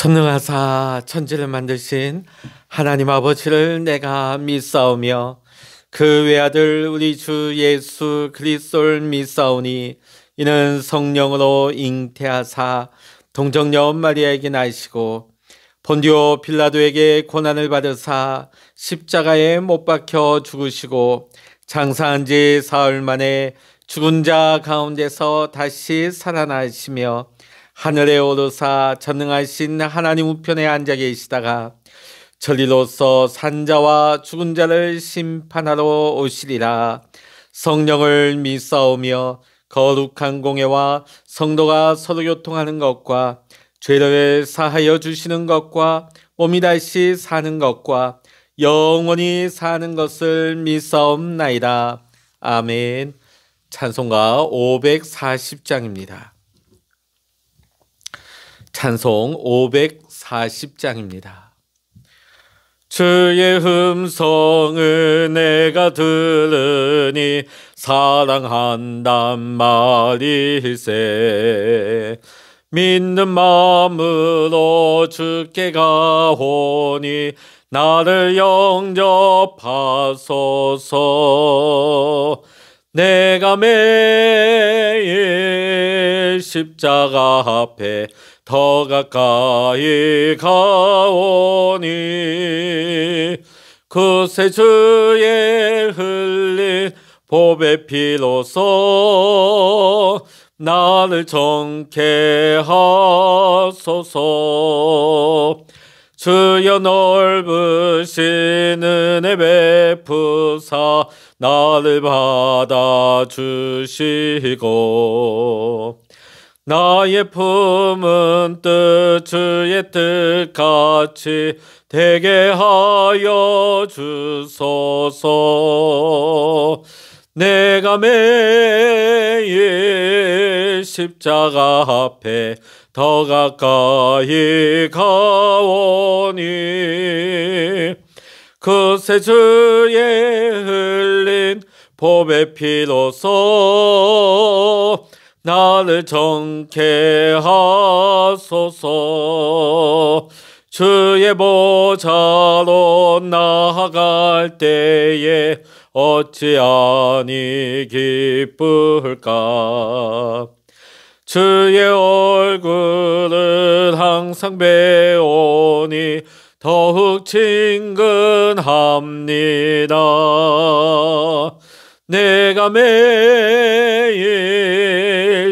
전능하사 천지를 만드신 하나님 아버지를 내가 믿사오며 그 외아들 우리 주 예수 그리스도를 믿사오니 이는 성령으로 잉태하사 동정녀 마리아에게 나시고 본디오 빌라도에게 고난을 받으사 십자가에 못 박혀 죽으시고 장사한 지 사흘 만에 죽은 자 가운데서 다시 살아나시며 하늘에 오르사 전능하신 하나님 우편에 앉아 계시다가 천리로서 산자와 죽은 자를 심판하러 오시리라. 성령을 믿사오며 거룩한 공예와 성도가 서로 교통하는 것과 죄를 사하여 주시는 것과 몸이 다시 사는 것과 영원히 사는 것을 믿사옵나이다. 아멘. 찬송가 540장입니다. 찬송 540장입니다. 주의 음성을 내가 들으니 사랑한단 말일세. 믿는 마음으로 주께 가오니 나를 영접하소서. 내가 매일 십자가 앞에 더 가까이 가오니 그새 주의 흘린 보배 피로써 나를 정케 하소서. 주여 넓으신 은혜 베푸사 나를 받아주시고 나의 품은 뜻 주의 뜻같이 되게 하여 주소서. 내가 매일 십자가 앞에 더 가까이 가오니 그새 주의 흘린 보배 피로써 나를 정케 하소서. 주의 보좌로 나아갈 때에 어찌하니 기쁠까. 주의 얼굴을 항상 배우니 더욱 친근합니다. 내가 매일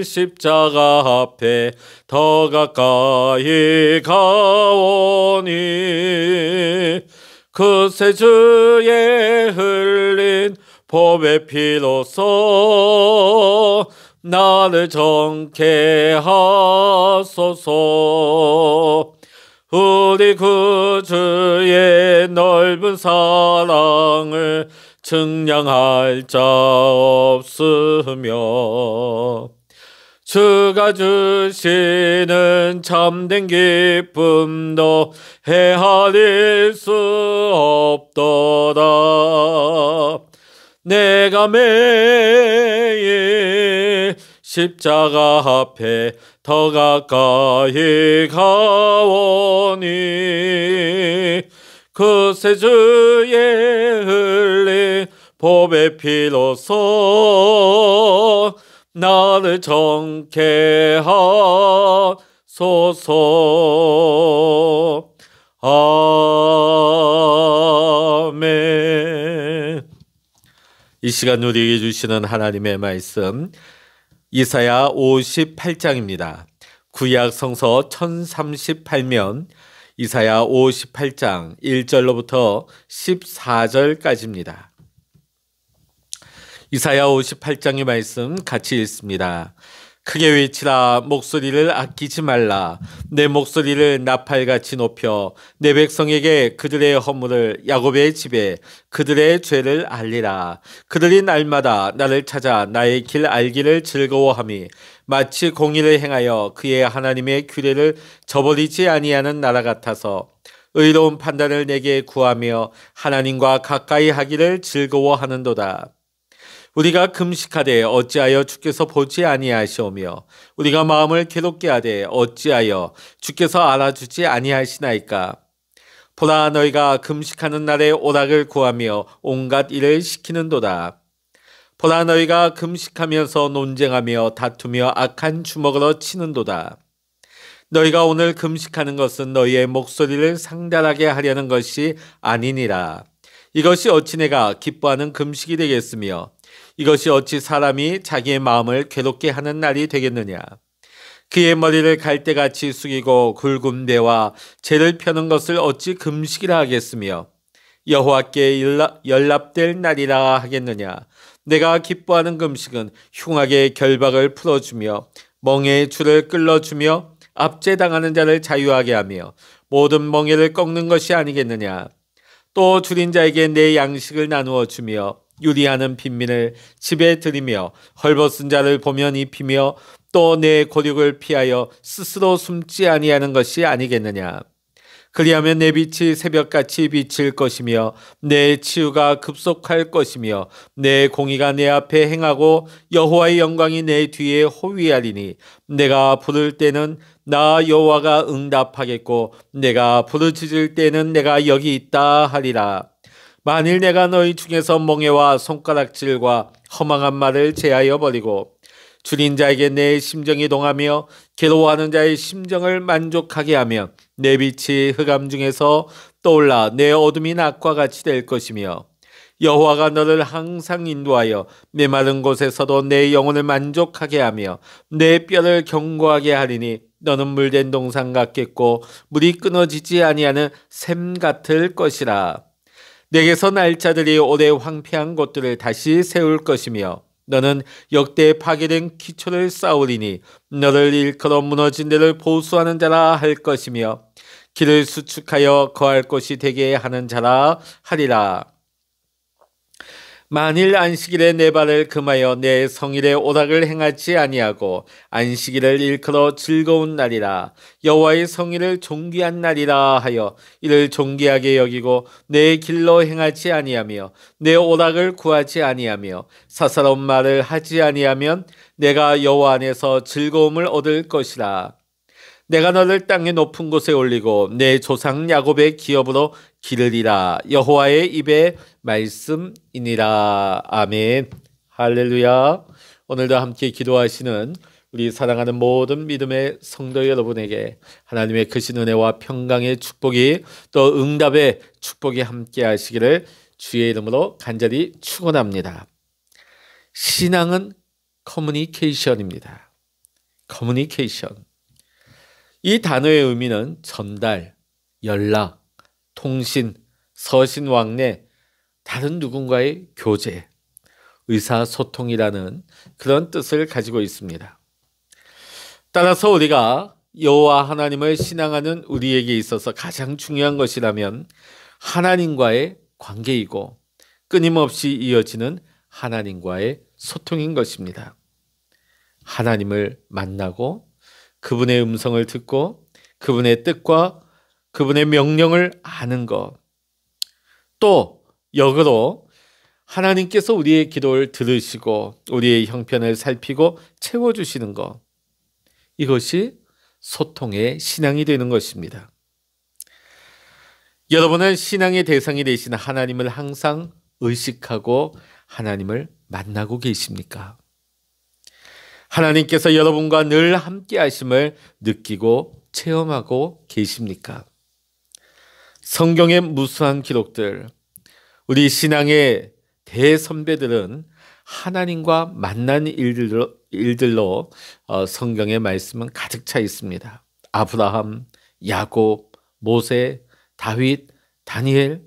십자가 앞에 더 가까이 가오니 그새 주의 흘린 보배 피로써 나를 정케 하소서. 우리 구주의 넓은 사랑을 증량할 자 없으며 주가 주시는 참된 기쁨도 헤아릴 수 없도다. 내가 매일 십자가 앞에 더 가까이 가오니 그새 주의 흘린 보배 피로써 나를 정케 하소서. 아멘. 이 시간 우리에게 주시는 하나님의 말씀 이사야 58장입니다. 구약 성서 1038면 이사야 58장 1절로부터 14절까지입니다. 이사야 58장의 말씀 같이 읽습니다. 크게 외치라. 목소리를 아끼지 말라. 내 목소리를 나팔같이 높여 내 백성에게 그들의 허물을 야곱의 집에 그들의 죄를 알리라. 그들이 날마다 나를 찾아 나의 길 알기를 즐거워함이 마치 공의를 행하여 그의 하나님의 규례를 저버리지 아니하는 나라 같아서 의로운 판단을 내게 구하며 하나님과 가까이 하기를 즐거워하는도다. 우리가 금식하되 어찌하여 주께서 보지 아니하시오며 우리가 마음을 괴롭게 하되 어찌하여 주께서 알아주지 아니하시나이까. 보라, 너희가 금식하는 날에 오락을 구하며 온갖 일을 시키는도다. 보라, 너희가 금식하면서 논쟁하며 다투며 악한 주먹으로 치는도다. 너희가 오늘 금식하는 것은 너희의 목소리를 상달하게 하려는 것이 아니니라. 이것이 어찌 내가 기뻐하는 금식이 되겠으며 이것이 어찌 사람이 자기의 마음을 괴롭게 하는 날이 되겠느냐. 그의 머리를 갈대같이 숙이고 굵은 배와 재를 펴는 것을 어찌 금식이라 하겠으며 여호와께 연락될 날이라 하겠느냐. 내가 기뻐하는 금식은 흉악의 결박을 풀어주며 멍에의 줄을 끌어주며 압제당하는 자를 자유하게 하며 모든 멍에를 꺾는 것이 아니겠느냐. 또 줄인 자에게 내 양식을 나누어 주며 유리하는 빈민을 집에 들이며 헐벗은 자를 보면 입히며 또 내 고륙을 피하여 스스로 숨지 아니하는 것이 아니겠느냐. 그리하면 내 빛이 새벽같이 비칠 것이며 내 치유가 급속할 것이며 내 공의가 내 앞에 행하고 여호와의 영광이 내 뒤에 호위하리니 내가 부를 때는 나 여호와가 응답하겠고 내가 부르짖을 때는 내가 여기 있다 하리라. 만일 내가 너희 중에서 멍에와 손가락질과 허망한 말을 제하여 버리고 줄인 자에게 내 심정이 동하며 괴로워하는 자의 심정을 만족하게 하며 내 빛이 흑암 중에서 떠올라 내 어둠이 낮과 같이 될 것이며 여호와가 너를 항상 인도하여 메마른 곳에서도 내 영혼을 만족하게 하며 내 뼈를 견고하게 하리니 너는 물된 동산 같겠고 물이 끊어지지 아니하는 샘 같을 것이라. 내게서 날 자들이 오래 황폐한 곳들을 다시 세울 것이며 너는 역대 파괴된 기초를 쌓으리니 너를 일컬어 무너진 데를 보수하는 자라 할 것이며 길을 수축하여 거할 곳이 되게 하는 자라 하리라. 만일 안식일에 내 발을 금하여 내 성일에 오락을 행하지 아니하고 안식일을 일컬어 즐거운 날이라 여호와의 성일을 존귀한 날이라 하여 이를 존귀하게 여기고 내 길로 행하지 아니하며 내 오락을 구하지 아니하며 사사로운 말을 하지 아니하면 내가 여호와 안에서 즐거움을 얻을 것이라. 내가 너를 땅의 높은 곳에 올리고 내 조상 야곱의 기업으로 기르리라. 여호와의 입의 말씀이니라. 아멘. 할렐루야. 오늘도 함께 기도하시는 우리 사랑하는 모든 믿음의 성도 여러분에게 하나님의 크신 은혜와 평강의 축복이 또 응답의 축복이 함께 하시기를 주의 이름으로 간절히 축원합니다. 신앙은 커뮤니케이션입니다. 커뮤니케이션. 이 단어의 의미는 전달, 연락, 통신, 서신왕래, 다른 누군가의 교제, 의사소통이라는 그런 뜻을 가지고 있습니다. 따라서 우리가 여호와 하나님을 신앙하는 우리에게 있어서 가장 중요한 것이라면 하나님과의 관계이고 끊임없이 이어지는 하나님과의 소통인 것입니다. 하나님을 만나고 그분의 음성을 듣고 그분의 뜻과 그분의 명령을 아는 것, 또 역으로 하나님께서 우리의 기도를 들으시고 우리의 형편을 살피고 채워주시는 것, 이것이 소통의 신앙이 되는 것입니다. 여러분은 신앙의 대상이 되신 하나님을 항상 의식하고 하나님을 만나고 계십니까? 하나님께서 여러분과 늘 함께 하심을 느끼고 체험하고 계십니까? 성경의 무수한 기록들, 우리 신앙의 대선배들은 하나님과 만난 일들로 성경의 말씀은 가득 차 있습니다. 아브라함, 야곱, 모세, 다윗, 다니엘,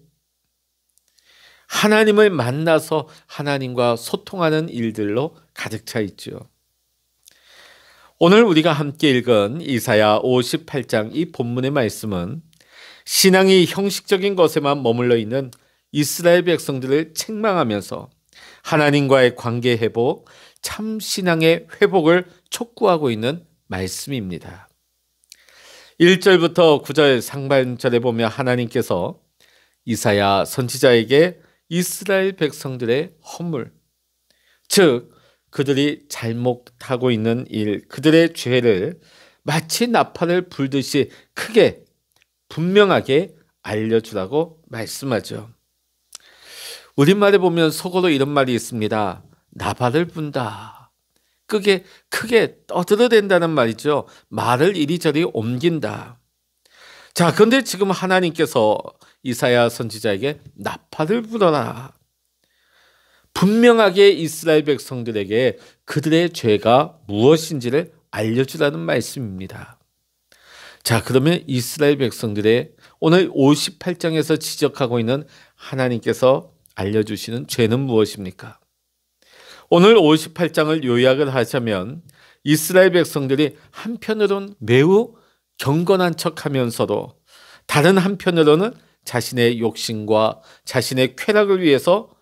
하나님을 만나서 하나님과 소통하는 일들로 가득 차 있죠. 오늘 우리가 함께 읽은 이사야 58장 이 본문의 말씀은 신앙이 형식적인 것에만 머물러 있는 이스라엘 백성들을 책망하면서 하나님과의 관계 회복, 참 신앙의 회복을 촉구하고 있는 말씀입니다. 1절부터 9절 상반절에 보면 하나님께서 이사야 선지자에게 이스라엘 백성들의 허물, 즉 그들이 잘못하고 있는 일, 그들의 죄를 마치 나팔을 불듯이 크게 분명하게 알려주라고 말씀하죠. 우리말에 보면 속어로 이런 말이 있습니다. 나팔을 분다. 크게 떠들어댄다는 말이죠. 말을 이리저리 옮긴다. 자, 그런데 지금 하나님께서 이사야 선지자에게 나팔을 불어라. 분명하게 이스라엘 백성들에게 그들의 죄가 무엇인지를 알려주라는 말씀입니다. 자, 그러면 이스라엘 백성들의 오늘 58장에서 지적하고 있는 하나님께서 알려주시는 죄는 무엇입니까? 오늘 58장을 요약을 하자면 이스라엘 백성들이 한편으로는 매우 경건한 척하면서도 다른 한편으로는 자신의 욕심과 자신의 쾌락을 위해서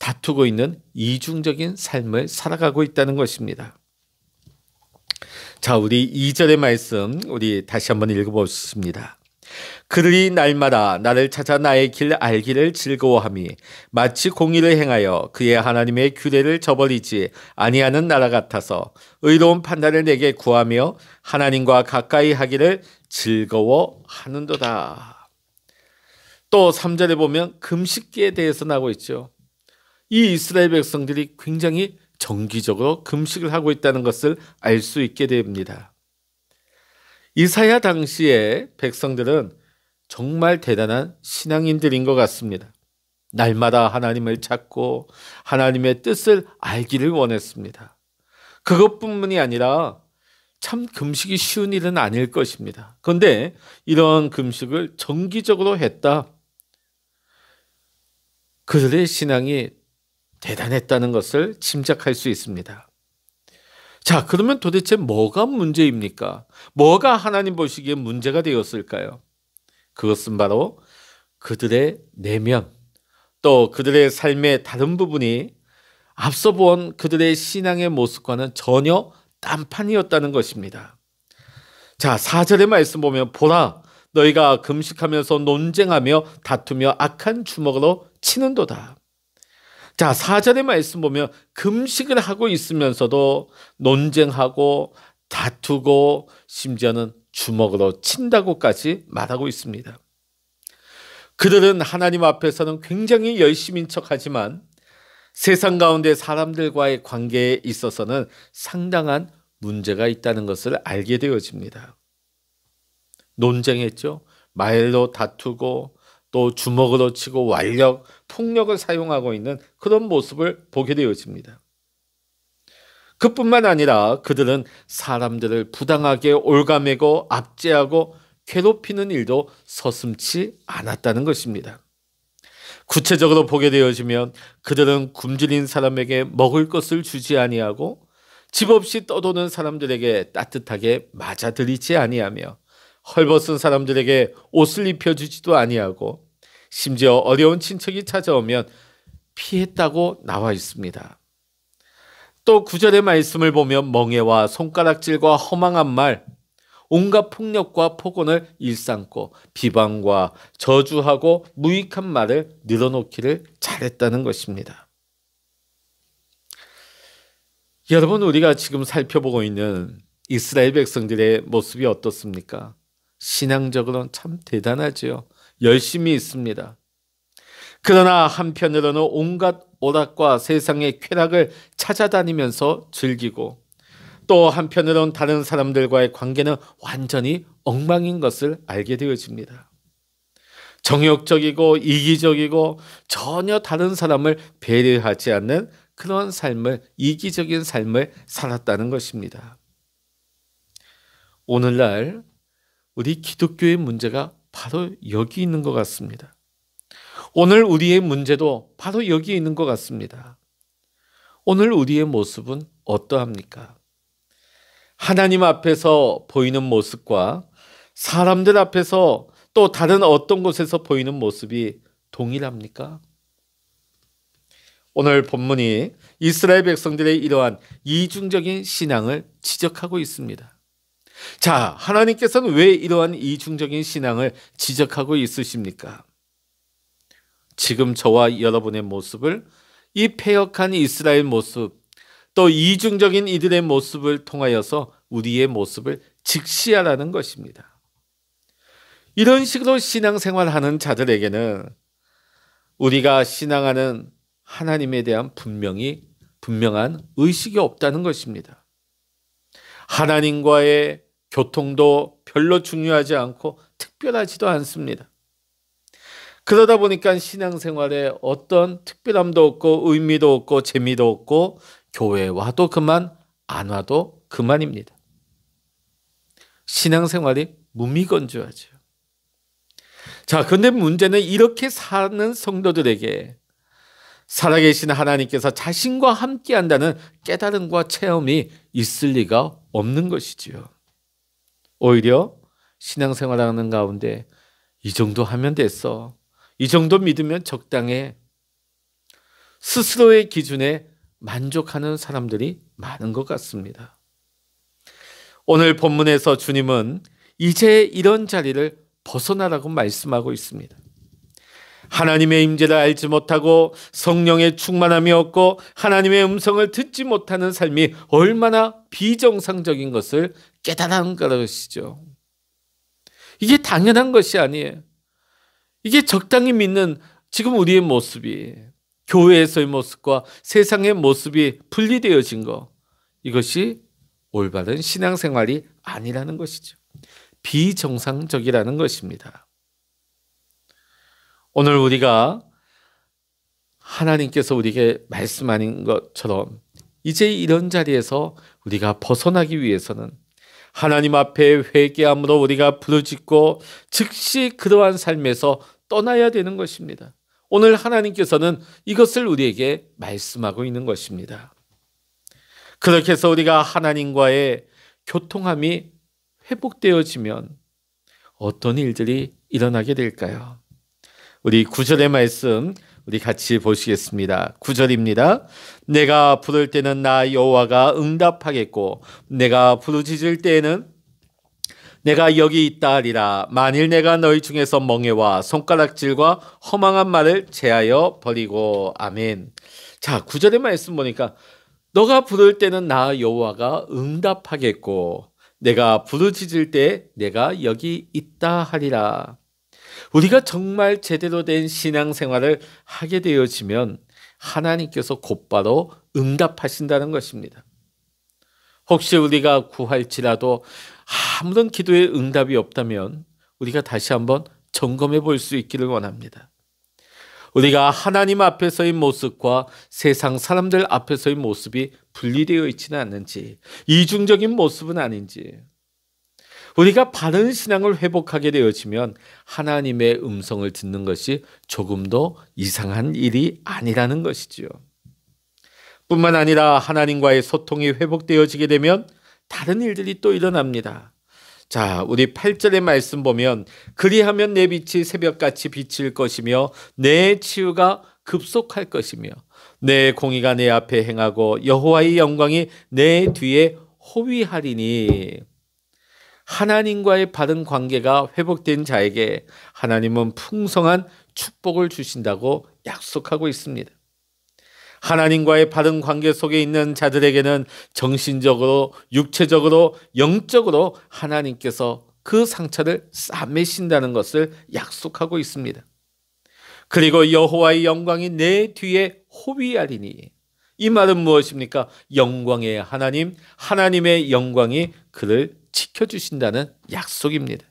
다투고 있는 이중적인 삶을 살아가고 있다는 것입니다. 자, 우리 2절의 말씀 우리 다시 한번 읽어보십니다. 그들이 날마다 나를 찾아 나의 길 알기를 즐거워함이 마치 공의를 행하여 그의 하나님의 규례를 저버리지 아니하는 나라 같아서 의로운 판단을 내게 구하며 하나님과 가까이 하기를 즐거워하는도다. 또 3절에 보면 금식기에 대해서 나오고 있죠. 이 이스라엘 백성들이 굉장히 정기적으로 금식을 하고 있다는 것을 알 수 있게 됩니다. 이사야 당시에 백성들은 정말 대단한 신앙인들인 것 같습니다. 날마다 하나님을 찾고 하나님의 뜻을 알기를 원했습니다. 그것뿐만이 아니라 참 금식이 쉬운 일은 아닐 것입니다. 그런데 이런 금식을 정기적으로 했다. 그들의 신앙이 대단했다는 것을 짐작할 수 있습니다. 자, 그러면 도대체 뭐가 문제입니까? 뭐가 하나님 보시기에 문제가 되었을까요? 그것은 바로 그들의 내면, 또 그들의 삶의 다른 부분이 앞서 본 그들의 신앙의 모습과는 전혀 딴판이었다는 것입니다. 자, 4절의 말씀 보면 보라, 너희가 금식하면서 논쟁하며 다투며 악한 주먹으로 치는도다. 자, 4절의 말씀 보면 금식을 하고 있으면서도 논쟁하고 다투고 심지어는 주먹으로 친다고까지 말하고 있습니다. 그들은 하나님 앞에서는 굉장히 열심인 척하지만 세상 가운데 사람들과의 관계에 있어서는 상당한 문제가 있다는 것을 알게 되어집니다. 논쟁했죠. 말로 다투고 또 주먹으로 치고 완력, 폭력을 사용하고 있는 그런 모습을 보게 되어집니다. 그뿐만 아니라 그들은 사람들을 부당하게 올가매고 압제하고 괴롭히는 일도 서슴지 않았다는 것입니다. 구체적으로 보게 되어지면 그들은 굶주린 사람에게 먹을 것을 주지 아니하고 집 없이 떠도는 사람들에게 따뜻하게 맞아들이지 아니하며 헐벗은 사람들에게 옷을 입혀주지도 아니하고 심지어 어려운 친척이 찾아오면 피했다고 나와 있습니다. 또 9절의 말씀을 보면 멍에와 손가락질과 허망한 말, 온갖 폭력과 폭언을 일삼고 비방과 저주하고 무익한 말을 늘어놓기를 잘했다는 것입니다. 여러분, 우리가 지금 살펴보고 있는 이스라엘 백성들의 모습이 어떻습니까? 신앙적으로는 참 대단하지요. 열심히 있습니다. 그러나 한편으로는 온갖 오락과 세상의 쾌락을 찾아다니면서 즐기고 또 한편으로는 다른 사람들과의 관계는 완전히 엉망인 것을 알게 되어집니다. 정욕적이고 이기적이고 전혀 다른 사람을 배려하지 않는 그런 삶을, 이기적인 삶을 살았다는 것입니다. 오늘날 우리 기독교의 문제가 바로 여기 있는 것 같습니다. 오늘 우리의 문제도 바로 여기 있는 것 같습니다. 오늘 우리의 모습은 어떠합니까? 하나님 앞에서 보이는 모습과 사람들 앞에서 또 다른 어떤 곳에서 보이는 모습이 동일합니까? 오늘 본문이 이스라엘 백성들의 이러한 이중적인 신앙을 지적하고 있습니다. 자, 하나님께서는 왜 이러한 이중적인 신앙을 지적하고 있으십니까? 지금 저와 여러분의 모습을 이 패역한 이스라엘 모습, 또 이중적인 이들의 모습을 통하여서 우리의 모습을 직시하라는 것입니다. 이런 식으로 신앙생활하는 자들에게는 우리가 신앙하는 하나님에 대한 분명한 의식이 없다는 것입니다. 하나님과의 교통도 별로 중요하지 않고 특별하지도 않습니다. 그러다 보니까 신앙생활에 어떤 특별함도 없고 의미도 없고 재미도 없고 교회에 와도 그만 안 와도 그만입니다. 신앙생활이 무미건조하죠. 자, 그런데 문제는 이렇게 사는 성도들에게 살아계신 하나님께서 자신과 함께한다는 깨달음과 체험이 있을 리가 없는 것이지요. 오히려 신앙생활하는 가운데 이 정도 하면 됐어, 이 정도 믿으면 적당해, 스스로의 기준에 만족하는 사람들이 많은 것 같습니다. 오늘 본문에서 주님은 이제 이런 자리를 벗어나라고 말씀하고 있습니다. 하나님의 임재를 알지 못하고 성령의 충만함이 없고 하나님의 음성을 듣지 못하는 삶이 얼마나 비정상적인 것을 깨달은 것이죠. 이게 당연한 것이 아니에요. 이게 적당히 믿는 지금 우리의 모습이, 교회에서의 모습과 세상의 모습이 분리되어진 것, 이것이 올바른 신앙생활이 아니라는 것이죠. 비정상적이라는 것입니다. 오늘 우리가 하나님께서 우리에게 말씀하는 것처럼 이제 이런 자리에서 우리가 벗어나기 위해서는 하나님 앞에 회개함으로 우리가 부르짖고 즉시 그러한 삶에서 떠나야 되는 것입니다. 오늘 하나님께서는 이것을 우리에게 말씀하고 있는 것입니다. 그렇게 해서 우리가 하나님과의 교통함이 회복되어지면 어떤 일들이 일어나게 될까요? 우리 9절의 말씀 우리 같이 보시겠습니다. 9절입니다. 내가 부를 때는 나 여호와가 응답하겠고 내가 부르짖을 때에는 내가 여기 있다 하리라. 만일 내가 너희 중에서 멍에와 손가락질과 허망한 말을 제하여 버리고. 아멘. 자, 9절의 말씀 보니까 너가 부를 때는 나 여호와가 응답하겠고 내가 부르짖을 때 내가 여기 있다 하리라. 우리가 정말 제대로 된 신앙생활을 하게 되어지면 하나님께서 곧바로 응답하신다는 것입니다. 혹시 우리가 구할지라도 아무런 기도에 응답이 없다면 우리가 다시 한번 점검해 볼 수 있기를 원합니다. 우리가 하나님 앞에서의 모습과 세상 사람들 앞에서의 모습이 분리되어 있지는 않는지, 이중적인 모습은 아닌지, 우리가 바른 신앙을 회복하게 되어지면 하나님의 음성을 듣는 것이 조금도 이상한 일이 아니라는 것이지요. 뿐만 아니라 하나님과의 소통이 회복되어지게 되면 다른 일들이 또 일어납니다. 자, 우리 8절의 말씀 보면 그리하면 내 빛이 새벽같이 비칠 것이며 내 치유가 급속할 것이며 내 공의가 내 앞에 행하고 여호와의 영광이 내 뒤에 호위하리니. 하나님과의 바른 관계가 회복된 자에게 하나님은 풍성한 축복을 주신다고 약속하고 있습니다. 하나님과의 바른 관계 속에 있는 자들에게는 정신적으로, 육체적으로, 영적으로 하나님께서 그 상처를 싸매신다는 것을 약속하고 있습니다. 그리고 여호와의 영광이 내 뒤에 호위하리니. 이 말은 무엇입니까? 영광의 하나님, 하나님의 영광이 그를 지켜주신다는 약속입니다.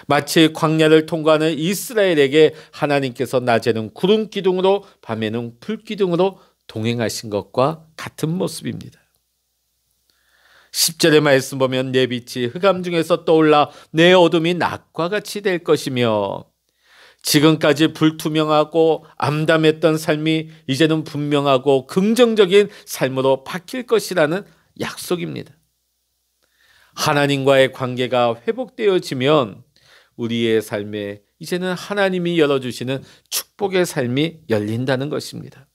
마치 광야를 통과하는 이스라엘에게 하나님께서 낮에는 구름 기둥으로 밤에는 불 기둥으로 동행하신 것과 같은 모습입니다. 10절의 말씀 보면 내 빛이 흑암 중에서 떠올라 내 어둠이 낮과 같이 될 것이며, 지금까지 불투명하고 암담했던 삶이 이제는 분명하고 긍정적인 삶으로 바뀔 것이라는 약속입니다. 하나님과의 관계가 회복되어지면 우리의 삶에 이제는 하나님이 열어주시는 축복의 삶이 열린다는 것입니다.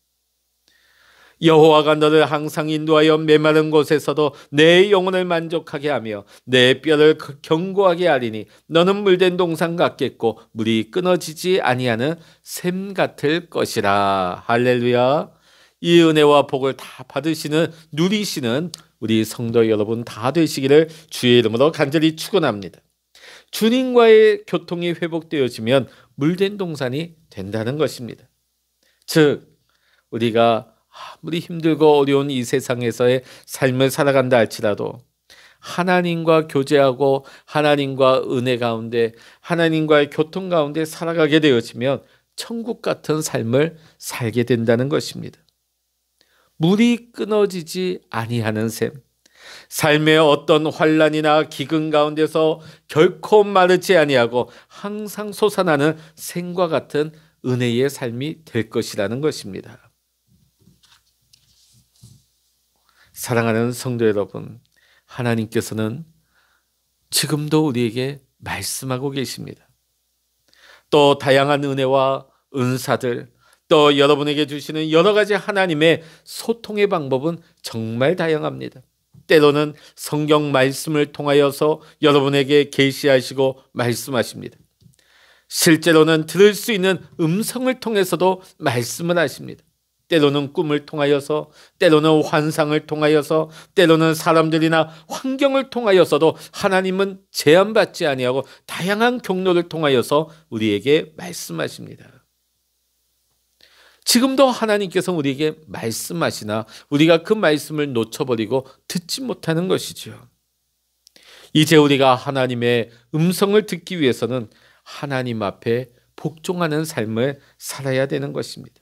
여호와가 너를 항상 인도하여 메마른 곳에서도 내 영혼을 만족하게 하며 내 뼈를 견고하게 하리니 너는 물된 동산 같겠고 물이 끊어지지 아니하는 샘 같을 것이라. 할렐루야. 이 은혜와 복을 다 받으시는, 누리시는 우리 성도 여러분 다 되시기를 주의 이름으로 간절히 축원합니다. 주님과의 교통이 회복되어지면 물된 동산이 된다는 것입니다. 즉 우리가 아무리 힘들고 어려운 이 세상에서의 삶을 살아간다 할지라도 하나님과 교제하고 하나님과 은혜 가운데, 하나님과의 교통 가운데 살아가게 되어지면 천국 같은 삶을 살게 된다는 것입니다. 물이 끊어지지 아니하는 샘, 삶의 어떤 환난이나 기근 가운데서 결코 마르지 아니하고 항상 솟아나는 샘과 같은 은혜의 삶이 될 것이라는 것입니다. 사랑하는 성도 여러분, 하나님께서는 지금도 우리에게 말씀하고 계십니다. 또 다양한 은혜와 은사들, 또 여러분에게 주시는 여러 가지 하나님의 소통의 방법은 정말 다양합니다. 때로는 성경 말씀을 통하여서 여러분에게 계시하시고 말씀하십니다. 실제로는 들을 수 있는 음성을 통해서도 말씀을 하십니다. 때로는 꿈을 통하여서, 때로는 환상을 통하여서, 때로는 사람들이나 환경을 통하여서도 하나님은 제한받지 아니하고 다양한 경로를 통하여서 우리에게 말씀하십니다. 지금도 하나님께서 우리에게 말씀하시나 우리가 그 말씀을 놓쳐버리고 듣지 못하는 것이죠. 이제 우리가 하나님의 음성을 듣기 위해서는 하나님 앞에 복종하는 삶을 살아야 되는 것입니다.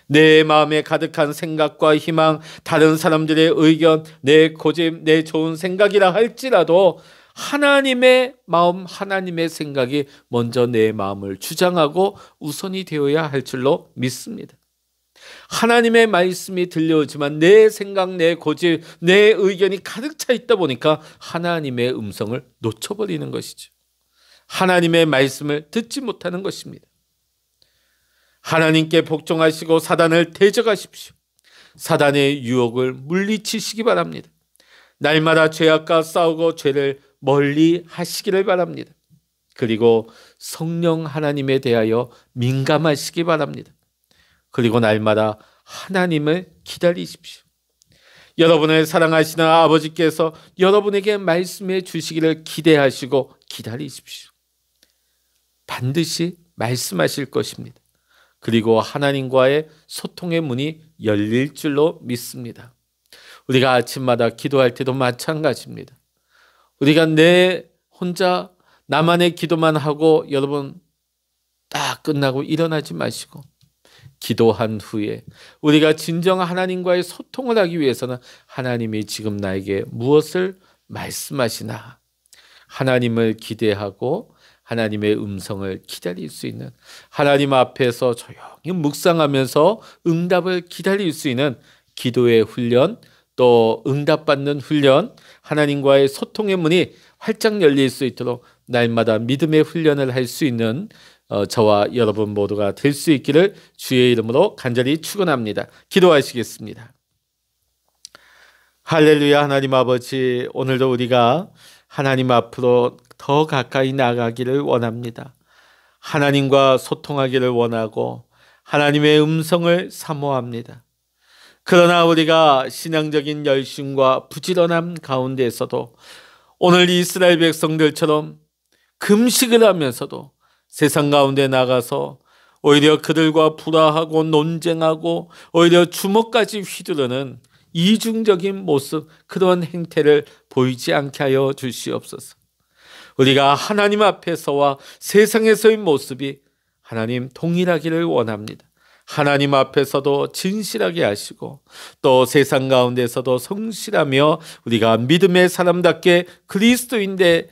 내 마음에 가득한 생각과 희망, 다른 사람들의 의견, 내 고집, 내 좋은 생각이라 할지라도 하나님의 마음, 하나님의 생각이 먼저 내 마음을 주장하고 우선이 되어야 할 줄로 믿습니다. 하나님의 말씀이 들려오지만 내 생각, 내 고집, 내 의견이 가득 차 있다 보니까 하나님의 음성을 놓쳐버리는 것이죠. 하나님의 말씀을 듣지 못하는 것입니다. 하나님께 복종하시고 사단을 대적하십시오. 사단의 유혹을 물리치시기 바랍니다. 날마다 죄악과 싸우고 죄를 멀리 하시기를 바랍니다. 그리고 성령 하나님에 대하여 민감하시기 바랍니다. 그리고 날마다 하나님을 기다리십시오. 여러분을 사랑하시는 아버지께서 여러분에게 말씀해 주시기를 기대하시고 기다리십시오. 반드시 말씀하실 것입니다. 그리고 하나님과의 소통의 문이 열릴 줄로 믿습니다. 우리가 아침마다 기도할 때도 마찬가지입니다. 우리가 내 혼자 나만의 기도만 하고 여러분 딱 끝나고 일어나지 마시고 기도한 후에 우리가 진정 하나님과의 소통을 하기 위해서는 하나님이 지금 나에게 무엇을 말씀하시나 하나님을 기대하고 하나님의 음성을 기다릴 수 있는, 하나님 앞에서 조용히 묵상하면서 응답을 기다릴 수 있는 기도의 훈련, 또 응답받는 훈련, 하나님과의 소통의 문이 활짝 열릴 수 있도록 날마다 믿음의 훈련을 할 수 있는 저와 여러분 모두가 될 수 있기를 주의 이름으로 간절히 축원합니다. 기도하시겠습니다. 할렐루야. 하나님 아버지, 오늘도 우리가 하나님 앞으로 더 가까이 나가기를 원합니다. 하나님과 소통하기를 원하고 하나님의 음성을 사모합니다. 그러나 우리가 신앙적인 열심과 부지런함 가운데에서도 오늘 이스라엘 백성들처럼 금식을 하면서도 세상 가운데 나가서 오히려 그들과 불화하고 논쟁하고 오히려 주먹까지 휘두르는 이중적인 모습, 그런 행태를 보이지 않게 하여 주시옵소서. 우리가 하나님 앞에서와 세상에서의 모습이 하나님 동일하기를 원합니다. 하나님 앞에서도 진실하게 하시고 또 세상 가운데서도 성실하며 우리가 믿음의 사람답게 그리스도인의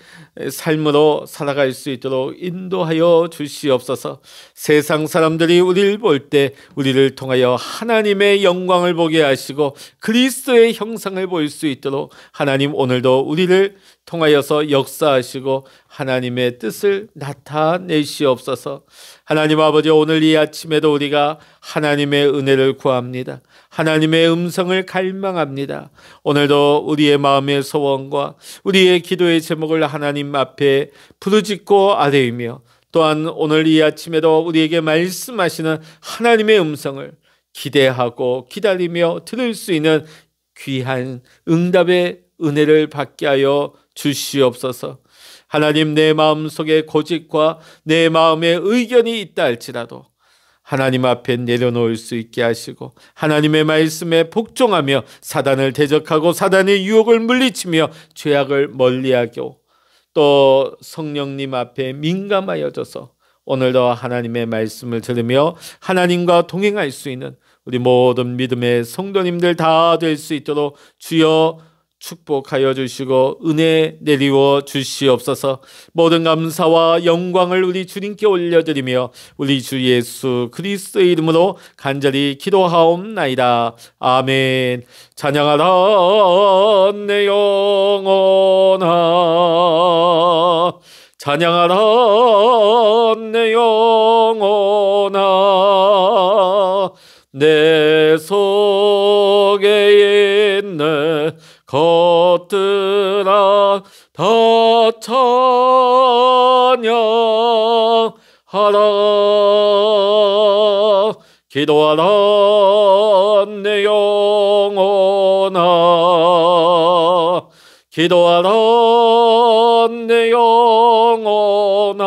삶으로 살아갈 수 있도록 인도하여 주시옵소서. 세상 사람들이 우리를 볼 때 우리를 통하여 하나님의 영광을 보게 하시고 그리스도의 형상을 볼 수 있도록 하나님 오늘도 우리를 통하여서 역사하시고 하나님의 뜻을 나타내시옵소서. 하나님 아버지, 오늘 이 아침에도 우리가 하나님의 은혜를 구합니다. 하나님의 음성을 갈망합니다. 오늘도 우리의 마음의 소원과 우리의 기도의 제목을 하나님 앞에 부르짖고 아뢰이며 또한 오늘 이 아침에도 우리에게 말씀하시는 하나님의 음성을 기대하고 기다리며 들을 수 있는 귀한 응답의 은혜를 받게 하여 주시옵소서. 하나님, 내 마음속에 고집과 내 마음의 의견이 있다 할지라도 하나님 앞에 내려놓을 수 있게 하시고 하나님의 말씀에 복종하며 사단을 대적하고 사단의 유혹을 물리치며 죄악을 멀리하고 또 성령님 앞에 민감하여져서 오늘도 하나님의 말씀을 들으며 하나님과 동행할 수 있는 우리 모든 믿음의 성도님들 다 될 수 있도록 주여 축복하여 주시고 은혜 내리워 주시옵소서. 모든 감사와 영광을 우리 주님께 올려드리며 우리 주 예수 그리스도의 이름으로 간절히 기도하옵나이다. 아멘. 찬양하라 내 영혼아, 찬양하라 내 영혼아, 내 속에 있는 것들아 다 찬양하라. 기도하라 내 영혼아, 기도하라 내 영혼아,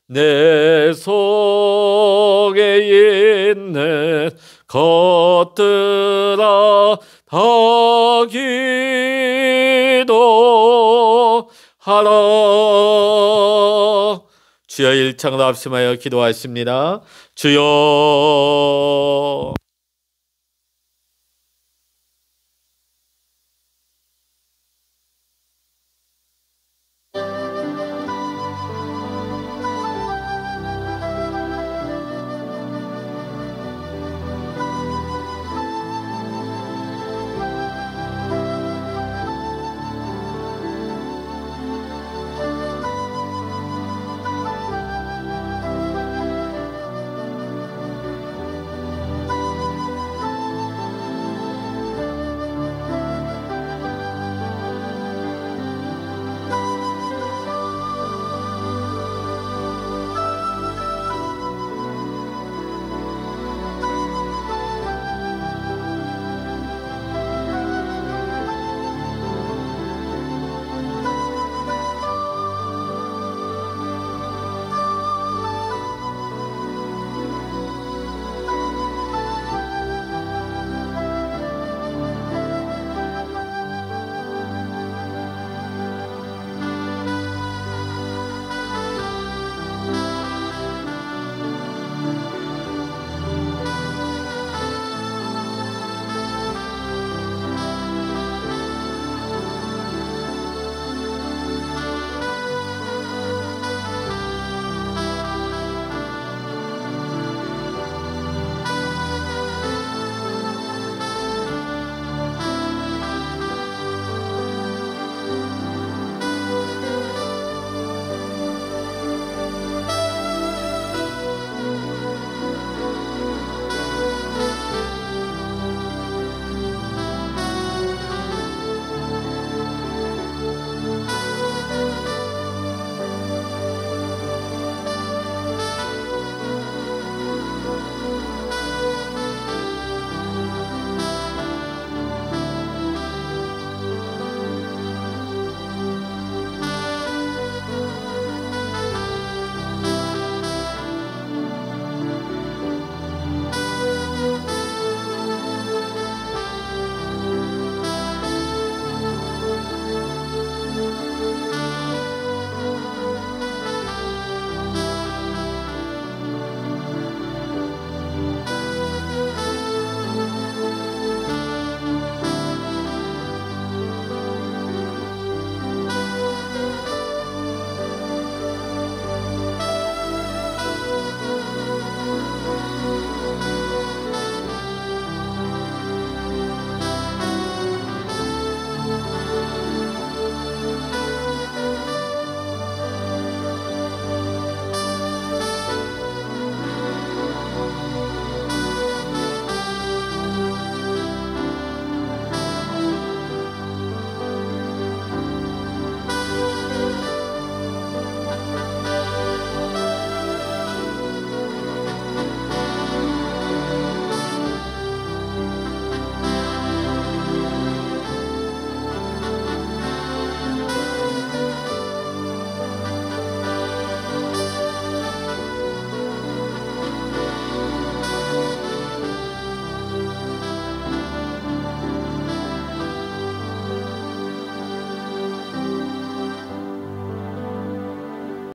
내 속에 있는 것들아 다 기도하라. 주여, 일창으로 합심하여 기도하십니다. 주여